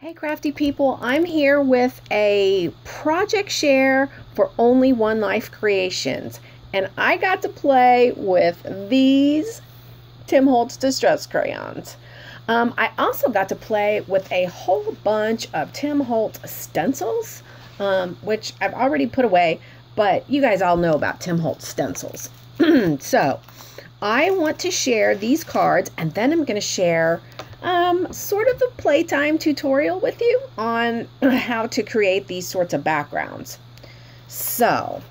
Hey crafty people, I'm here with a project share for Only One Life Creations, and I got to play with these Tim Holtz distress crayons. I also got to play with a whole bunch of Tim Holtz stencils, which I've already put away, but you guys all know about Tim Holtz stencils. So I want to share these cards, and then I'm going to share sort of a playtime tutorial with you on how to create these sorts of backgrounds. So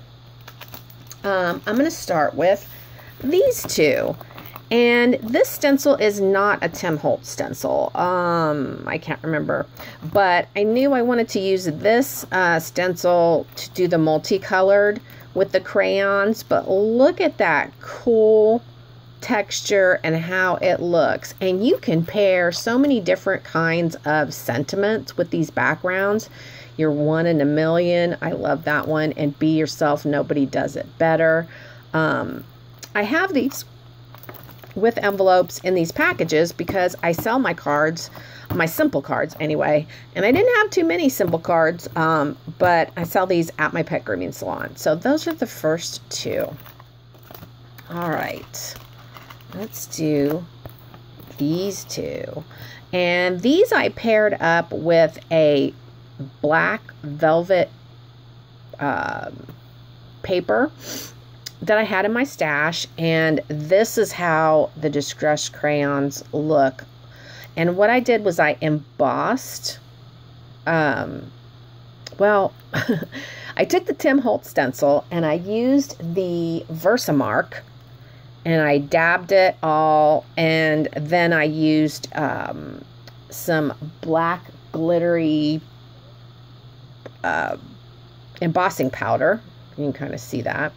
I'm going to start with these two. And this stencil is not a Tim Holtz stencil. I can't remember. But I knew I wanted to use this stencil to do the multicolored with the crayons. But look at that cool texture and how it looks. And you can pair so many different kinds of sentiments with these backgrounds. You're one in a million. I love that one. And be yourself. Nobody does it better. I have these with envelopes in these packages because I sell my cards, my simple cards anyway, and I didn't have too many simple cards, but I sell these at my pet grooming salon. So those are the first two. All right, let's do these two. And these I paired up with a black velvet paper that I had in my stash, and this is how the distress crayons look. And what I did was I embossed, well, I took the Tim Holtz stencil and I used the Versamark and I dabbed it all, and then I used some black glittery embossing powder. You can kind of see that.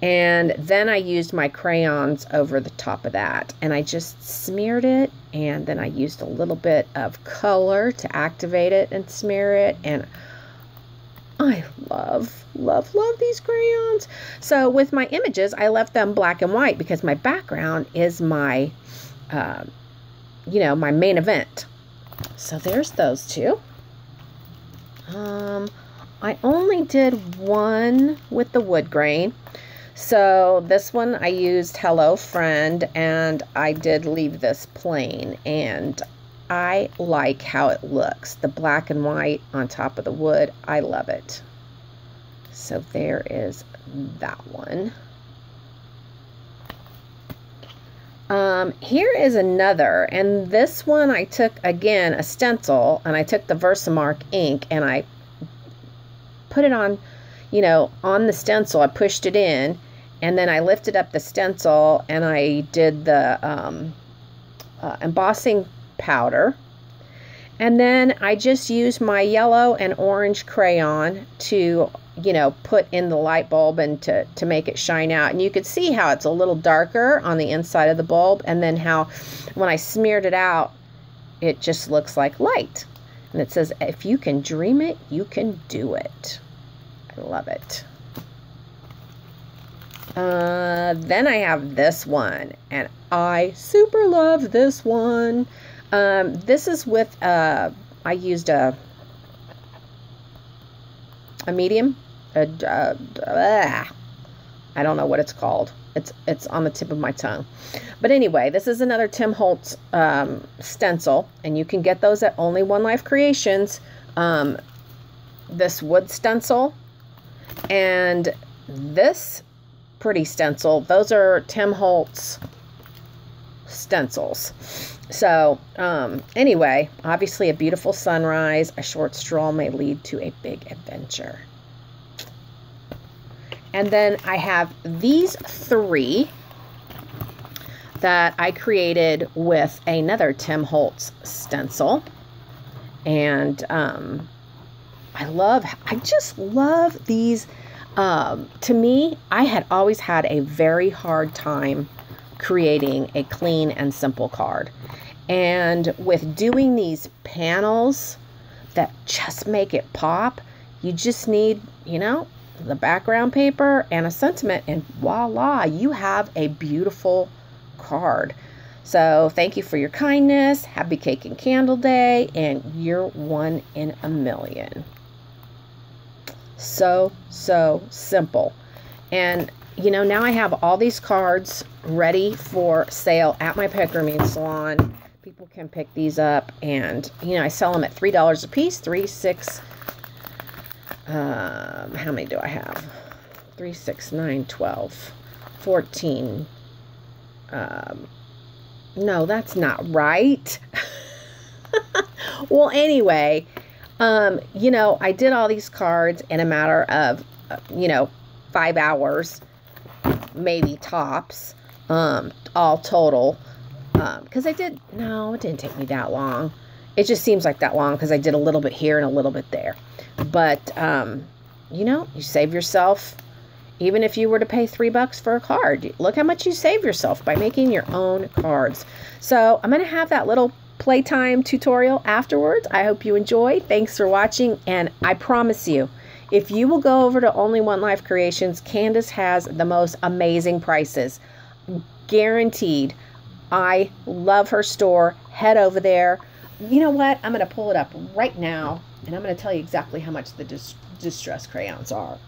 And then I used my crayons over the top of that, and I just smeared it, and then I used a little bit of color to activate it and smear it. And I love these crayons. So with my images, I left them black and white because my background is my, my main event. So there's those two. I only did one with the wood grain. So this one I used Hello Friend, and I did leave this plain, and I like how it looks. The black and white on top of the wood, I love it. So there is that one. Here is another, and this one I took, again, a stencil, and I took the Versamark ink, and I put it on, on the stencil. I pushed it in, and then I lifted up the stencil, and I did the embossing powder, and then I just used my yellow and orange crayon to, put in the light bulb and to make it shine out. And you could see how it's a little darker on the inside of the bulb, and then how when I smeared it out, it just looks like light. And it says, if you can dream it, you can do it. I love it. Then I have this one, and I super love this one. This is with, I used a medium, I don't know what it's called. It's on the tip of my tongue. But anyway, this is another Tim Holtz stencil, and you can get those at Only One Life Creations. This wood stencil and this pretty stencil, those are Tim Holtz stencils. So anyway, obviously a beautiful sunrise, a short stroll may lead to a big adventure. And then I have these three that I created with another Tim Holtz stencil. And I just love these. To me, I had always had a very hard time creating a clean and simple card. And with doing these panels that just make it pop, you just need, the background paper and a sentiment, and voila, you have a beautiful card. So thank you for your kindness. Happy Cake and Candle Day. And you're one in a million. So simple. And, you know, now I have all these cards ready for sale at my Pickermine salon. People can pick these up. And, you know, I sell them at $3 a piece. 3, 6, how many do I have? 3, 6, 9, 12, 14. No, that's not right. Well, anyway, you know, I did all these cards in a matter of, you know, 5 hours, maybe tops, all total. Because it didn't take me that long. It just seems like that long because I did a little bit here and a little bit there. But, you know, you save yourself. Even if you were to pay $3 for a card, look how much you save yourself by making your own cards. So I'm going to have that little playtime tutorial afterwards. I hope you enjoy. Thanks for watching. And I promise you, if you will go over to OnlyOneLifeCreations, Candace has the most amazing prices. Guaranteed. I love her store. Head over there. You know what? I'm going to pull it up right now. And I'm going to tell you exactly how much the distress crayons are.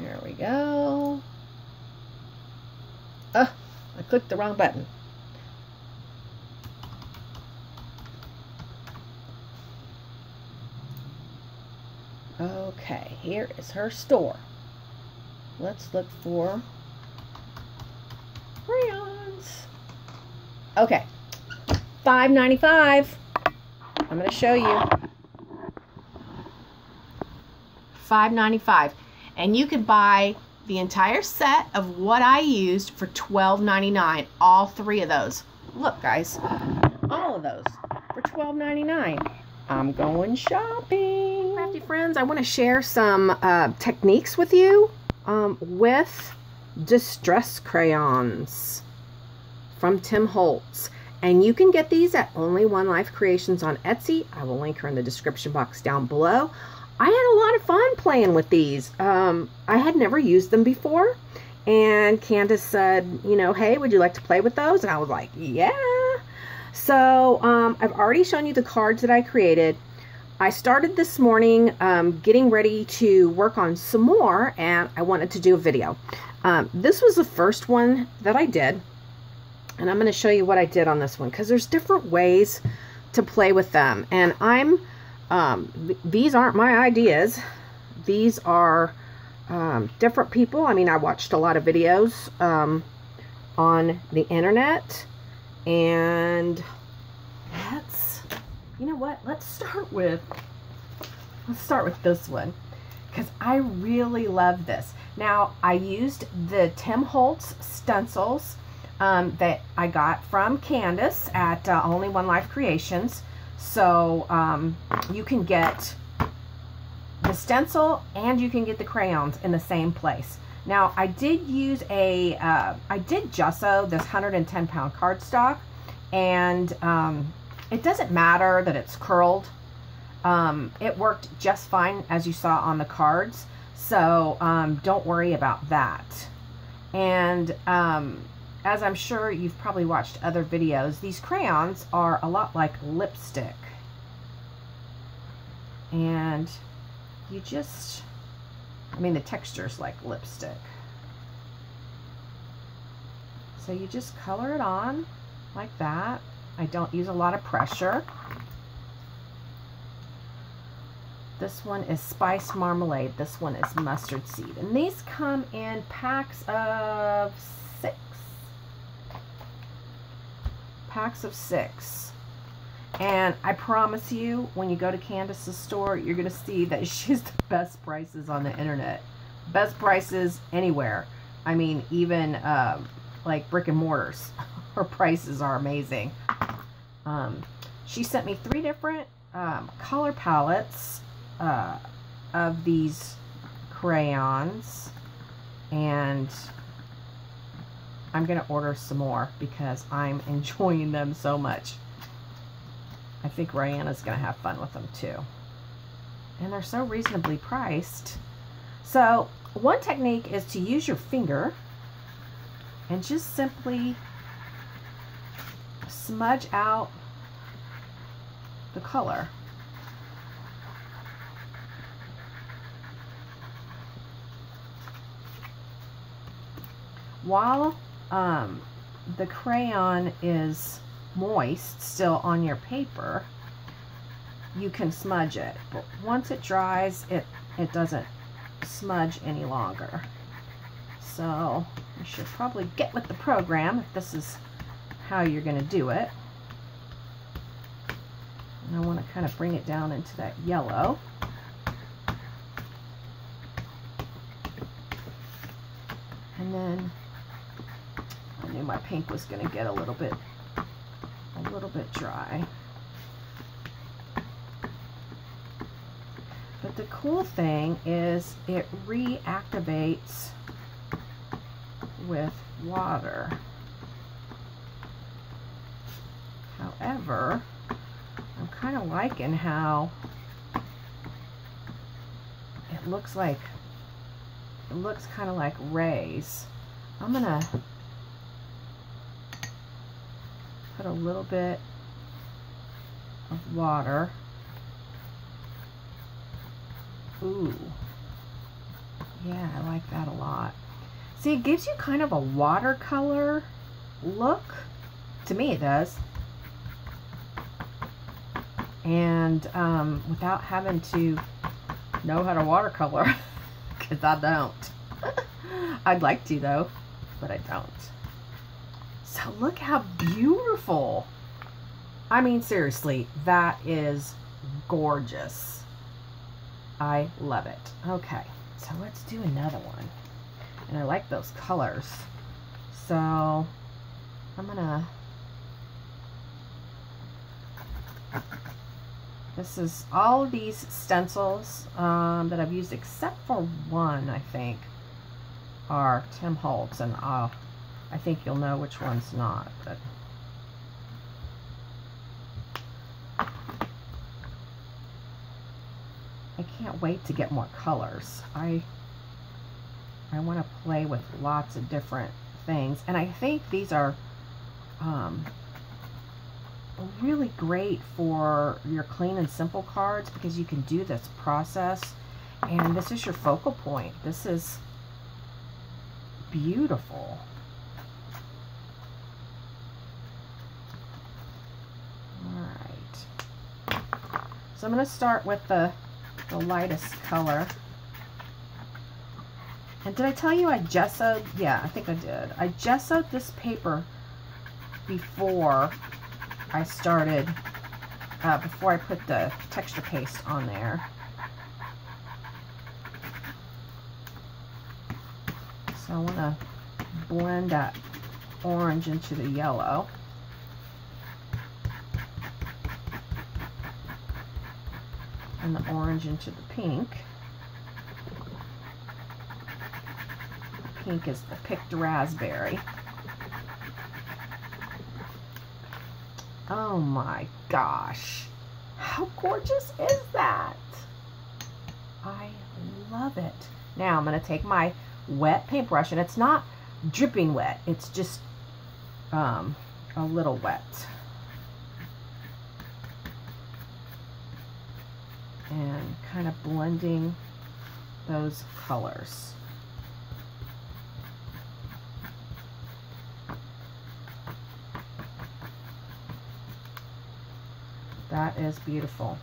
There we go. I clicked the wrong button. Okay, here is her store. Let's look for crayons. Okay, $5.95. I'm going to show you. $5.95. And you could buy the entire set of what I used for $12.99. All 3 of those. Look, guys. All of those for $12.99. I'm going shopping. Crafty friends, I want to share some techniques with you with distress crayons from Tim Holtz. And you can get these at OnlyOneLifeCreations on Etsy. I will link her in the description box down below. I had a lot of fun playing with these. I had never used them before. And Candace said, you know, hey, would you like to play with those? And I was like, yeah. So I've already shown you the cards that I created. I started this morning getting ready to work on some more, and I wanted to do a video. This was the first one that I did. And I'm going to show you what I did on this one, because there's different ways to play with them. And these aren't my ideas. These are different people. I mean, I watched a lot of videos on the internet. And you know what? Let's start with this one, because I really love this. Now, I used the Tim Holtz stencils that I got from Candace at OnlyOneLifeCreations. So you can get the stencil and you can get the crayons in the same place. Now, I did use I did gesso this 110-pound cardstock, and it doesn't matter that it's curled. It worked just fine, as you saw on the cards. So don't worry about that. And as I'm sure you've probably watched other videos, these crayons are a lot like lipstick. And you just, I mean, the texture's like lipstick. So you just color it on like that. I don't use a lot of pressure. This one is spice marmalade. This one is mustard seed. And these come in packs of 6. Packs of 6. And I promise you, when you go to Candace's store, you're going to see that she's the best prices on the internet. Best prices anywhere. I mean, even like brick and mortars. Her prices are amazing. She sent me 3 different color palettes of these crayons. And I'm going to order some more because I'm enjoying them so much. I think Rihanna's going to have fun with them too. And they're so reasonably priced. So one technique is to use your finger and just simply smudge out the color. While the crayon is moist still on your paper, you can smudge it, but once it dries, it doesn't smudge any longer. So you should probably get with the program if this is how you're going to do it. And I want to kind of bring it down into that yellow. And then I knew my pink was going to get a little bit dry. But the cool thing is it reactivates with water. However, I'm kind of liking how it looks kind of like rays. I'm gonna put a little bit of water. Ooh, yeah, I like that a lot. See, it gives you kind of a watercolor look. To me, it does. And without having to know how to watercolor, because I don't. I'd like to though, but I don't. So look how beautiful. I mean, seriously, that is gorgeous. I love it. Okay, so let's do another one. And I like those colors. So I'm gonna, this is all of these stencils that I've used except for one, I think, are Tim Holtz, and I think you'll know which one's not. But I can't wait to get more colors. I want to play with lots of different things, and I think these are really great for your clean and simple cards, because you can do this process and this is your focal point. This is beautiful. Alright, so I'm going to start with the lightest color. And did I tell you I gessoed? Yeah, I think I did. I gessoed this paper before I started, before I put the texture paste on there. So I want to blend that orange into the yellow. And the orange into the pink. Pink is the picked raspberry. Oh my gosh, how gorgeous is that? I love it. Now I'm going to take my wet paintbrush, and it's not dripping wet, it's just a little wet. And kind of blending those colors. That is beautiful.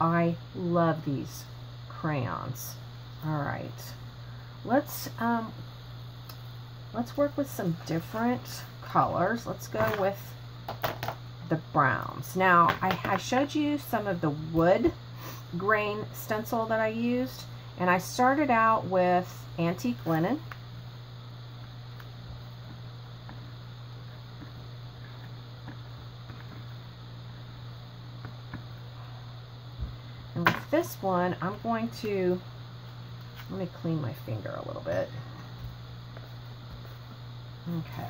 I love these crayons. All right, let's work with some different colors. Let's go with the browns. Now, I showed you some of the wood grain stencil that I used, and I started out with antique linen. And with this one, I'm going to, let me clean my finger a little bit. Okay.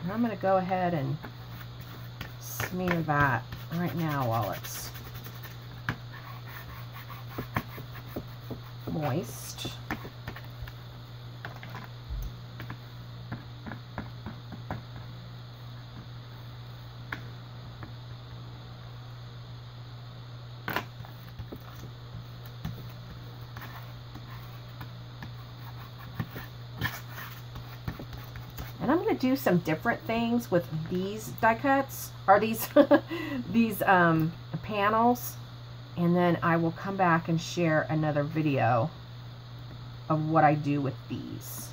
And I'm going to go ahead and smear that right now while it's moist. And I'm going to do some different things with these die cuts, or these these panels, and then I will come back and share another video of what I do with these.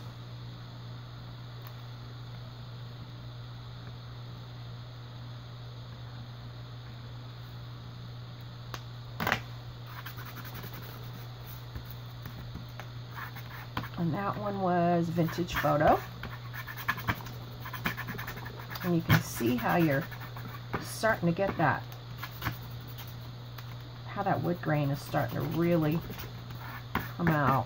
And that one was Vintage Photo. And you can see how you're starting to get that, how that wood grain is starting to really come out.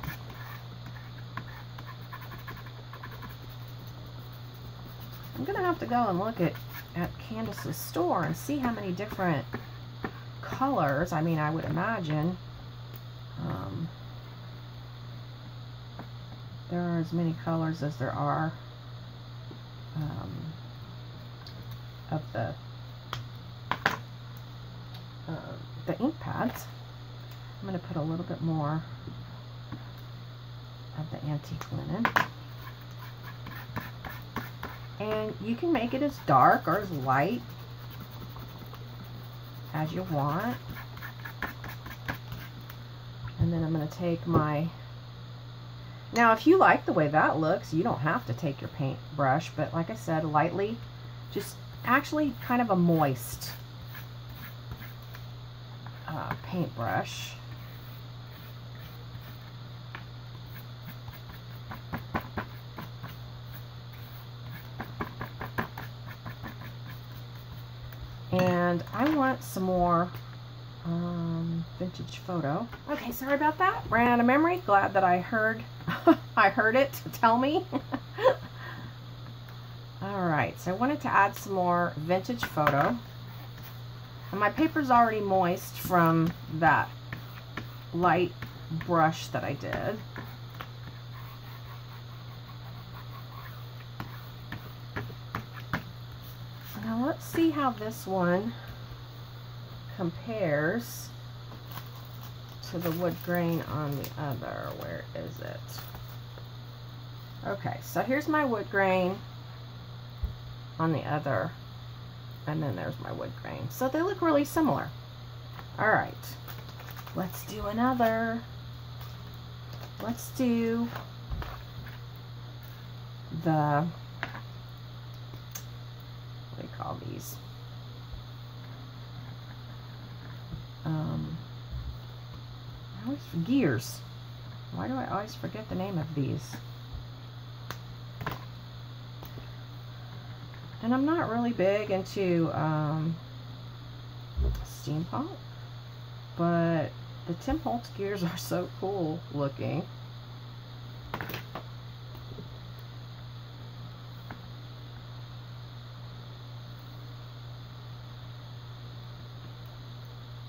I'm gonna have to go and look at Candace's store and see how many different colors. I mean, I would imagine there are as many colors as there are of the ink pads. I'm going to put a little bit more of the antique linen. And you can make it as dark or as light as you want. And then I'm going to take my... Now, if you like the way that looks, you don't have to take your paintbrush, but like I said, lightly, just actually kind of a moist paintbrush. And I want some more Vintage Photo. Okay, sorry about that. Ran out of memory. Glad that I heard I heard it tell me. Alright, so I wanted to add some more Vintage Photo. And my paper's already moist from that light brush that I did. Now let's see how this one compares to the wood grain on the other. Where is it? Okay, so here's my wood grain on the other, and then there's my wood grain. So they look really similar. All right, let's do another. Let's do the, what do you call these? Gears. Why do I always forget the name of these? And I'm not really big into steampunk, but the Tim Holtz gears are so cool looking.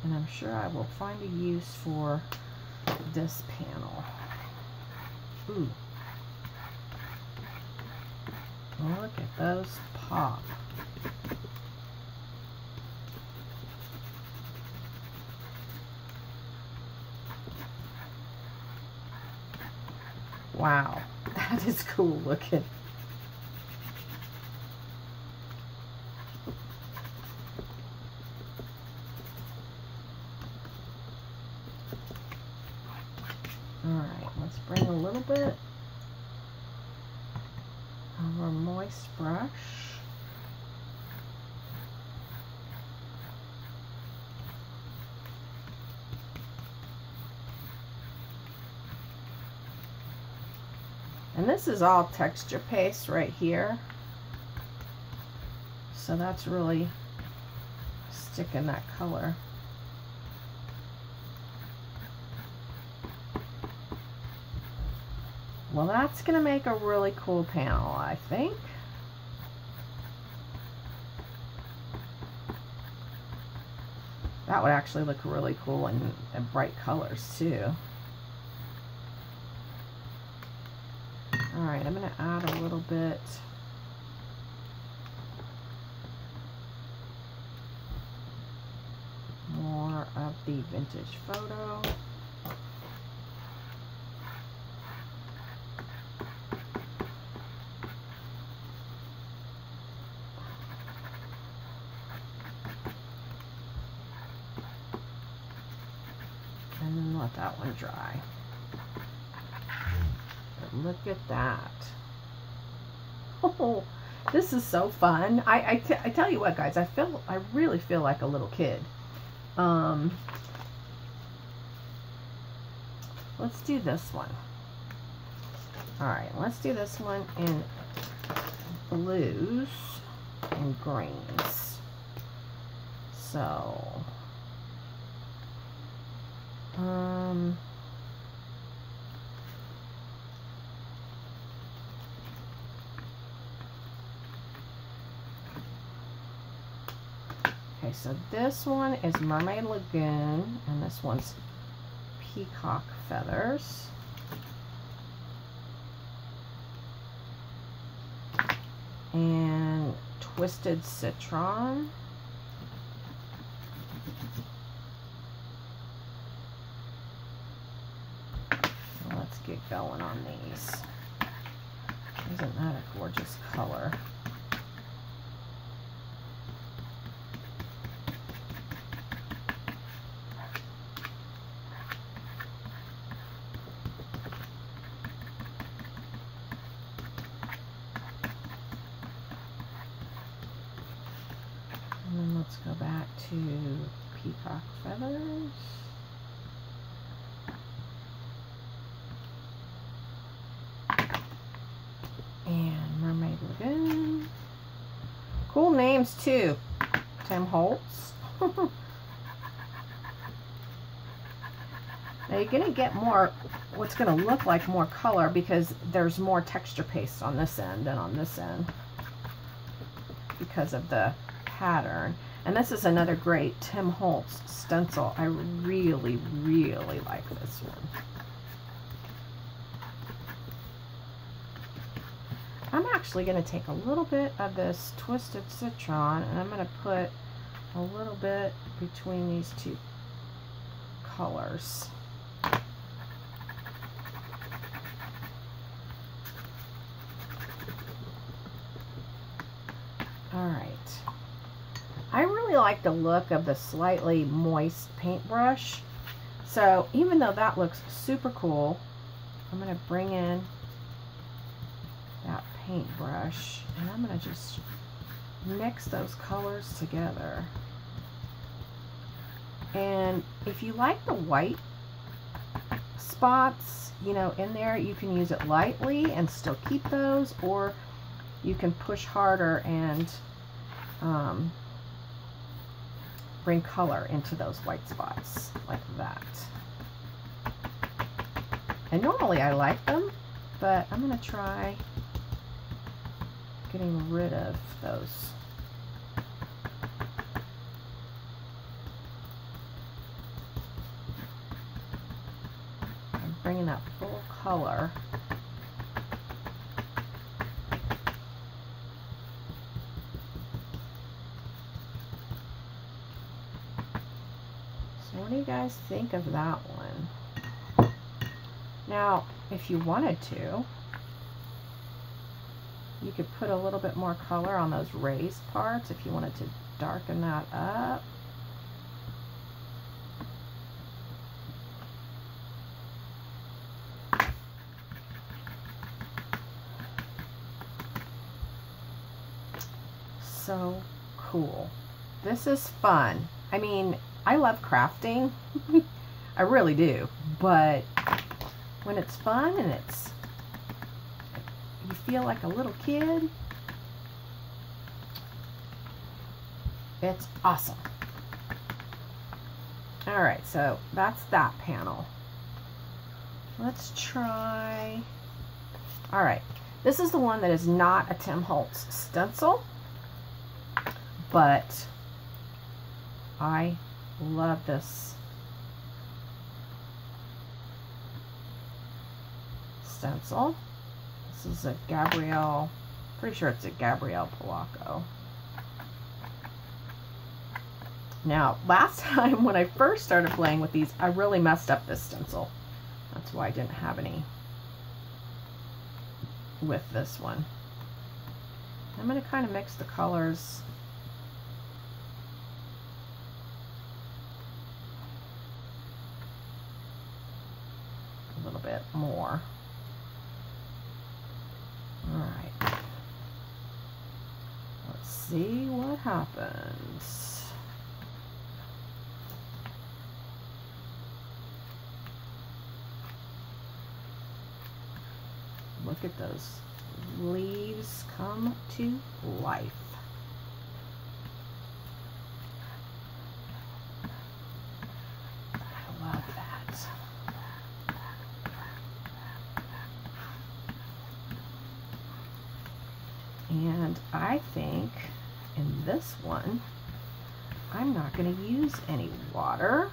And I'm sure I will find a use for this panel. Ooh. Look at those pop. Wow, that is cool looking. Alright, let's bring a little bit of our moist brush. And this is all texture paste right here. So that's really sticking that color. Well, that's going to make a really cool panel, I think. That would actually look really cool in bright colors, too. All right, I'm going to add a little bit more of the vintage photo. And then let that one dry. But look at that. Oh, this is so fun. I tell you what, guys, I really feel like a little kid. Let's do this one. All right, let's do this one in blues and greens. So, okay, so this one is Mermaid Lagoon, and this one's Peacock Feathers. And Twisted Citron. Let's get going on these. Isn't that a gorgeous color? And then let's go back to Peacock Feathers. And Mermaid Lagoon. Cool names too, Tim Holtz. Now you're going to get more, what's going to look like more color because there's more texture paste on this end than on this end because of the pattern. And this is another great Tim Holtz stencil. I really, really like this one. I'm actually going to take a little bit of this Twisted Citron and I'm going to put a little bit between these two colors. Alright. I really like the look of the slightly moist paintbrush. So even though that looks super cool, I'm going to bring in that paintbrush and I'm going to just mix those colors together. And if you like the white spots, you know, in there, you can use it lightly and still keep those, or you can push harder and bring color into those white spots like that. And normally I like them, but I'm going to try getting rid of those. I'm bringing that full color. So what do you guys think of that one? Now, if you wanted to, you could put a little bit more color on those raised parts if you wanted to darken that up. So cool. This is fun. I mean, I love crafting. I really do. But when it's fun and you feel like a little kid, it's awesome. All right, so that's that panel. Let's try, all right, this is the one that is not a Tim Holtz stencil, but I love this stencil. This is a Gabrielle, pretty sure it's a Gabrielle Polacco. Now, last time when I first started playing with these, I really messed up this stencil. That's why I didn't have any with this one. I'm going to kind of mix the colors. A little bit more. All right. Let's see what happens. Look at those leaves come to life. I love that. And I think in this one, I'm not going to use any water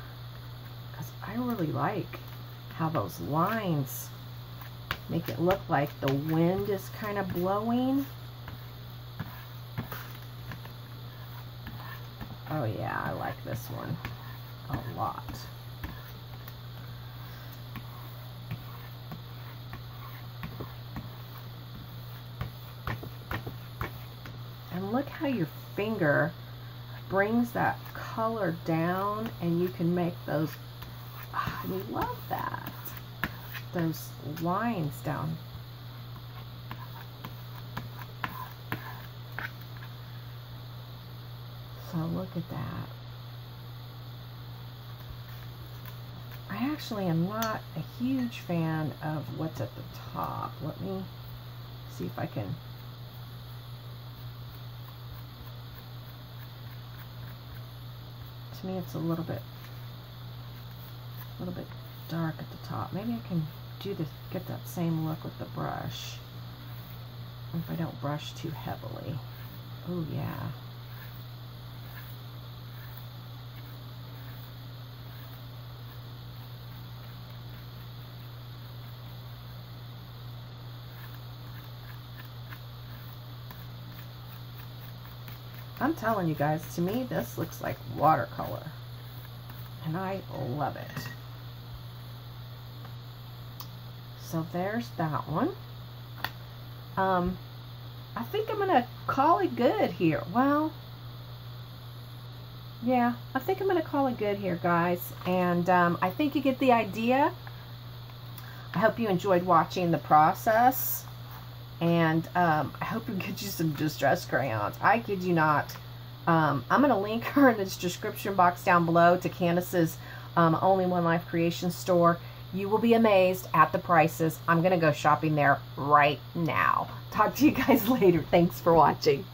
because I really like how those lines make it look like the wind is kind of blowing. Oh yeah, I like this one a lot. And look how your finger brings that color down and you can make those, I love that. Those lines down. So look at that. I actually am not a huge fan of what's at the top. Let me see if I can. To me, it's a little bit dark at the top. Maybe I can do this, get that same look with the brush. If I don't brush too heavily. Oh yeah. I'm telling you guys, to me this looks like watercolor. And I love it. So there's that one. I think I'm gonna call it good here. Well, yeah, I think I'm gonna call it good here, guys. And I think you get the idea. I hope you enjoyed watching the process. And I hope it gets you some distress crayons. I kid you not. I'm going to link her in the description box down below to Candace's Only One Life Creations store. You will be amazed at the prices. I'm going to go shopping there right now. Talk to you guys later. Thanks for watching.